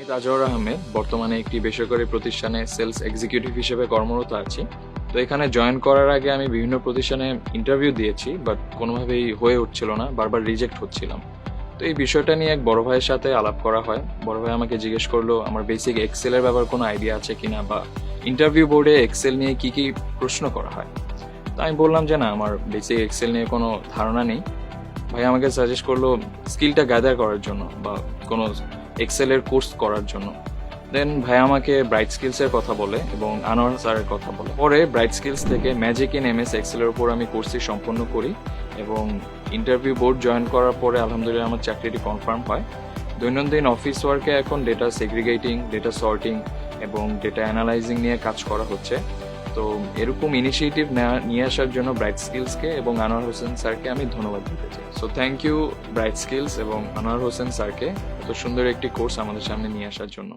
তাজওয়ার আহমেদ বর্তমানে একটি বেসরকারি প্রতিষ্ঠানে সেলস এক্সিকিউটিভ হিসেবে কর্মরত আছি। তো এখানে জয়েন করার আগে আমি বিভিন্ন প্রতিষ্ঠানে ইন্টারভিউ দিয়েছি, বাট কোনোভাবেই হয়ে উঠছিল না, বারবার রিজেক্ট হচ্ছিলাম। তো এই বিষয়টা নিয়ে এক বড় ভাইয়ের সাথে আলাপ করা হয়। বড় ভাই আমাকে জিজ্ঞেস করলো আমার বেসিক এক্সেলের ব্যাপারে কোনো আইডিয়া আছে কিনা, বা ইন্টারভিউ বোর্ডে এক্সেল নিয়ে কি কি প্রশ্ন করা হয়। তো আমি বললাম যে না, আমার বেসিক এক্সেল নিয়ে কোনো ধারণা নেই। ভাই আমাকে সাজেস্ট করলো স্কিলটা গ্যাদার করার জন্য বা কোনো এক্সেলের কোর্স করার জন্য। দেন ভাই আমাকে ব্রাইট স্কিলস এর কথা বলে এবং আনোয়ার স্যারের কথা বলে। পরে ব্রাইট স্কিলস থেকে ম্যাজিক ইন এমএস এক্সেলের উপর আমি কোর্সটি সম্পন্ন করি এবং ইন্টারভিউ বোর্ড জয়েন করার পরে আলহামদুলিল্লাহ আমার চাকরিটি কনফার্ম হয়। দৈনন্দিন অফিস ওয়ার্কে এখন ডেটা সেগ্রিগেটিং, ডেটা সর্টিং এবং ডেটা অ্যানালাইজিং নিয়ে কাজ করা হচ্ছে। তো এরকম ইনিশিয়েটিভ নিয়ে আসার জন্য ব্রাইট স্কিলসকে এবং আনোয়ার হোসেন স্যারকে আমি ধন্যবাদ দিতে চাই। So thank you Bright Skills এবং আনোয়ার হোসেন স্যারকে এত সুন্দর একটি কোর্স আমাদের সামনে নিয়ে আসার জন্য।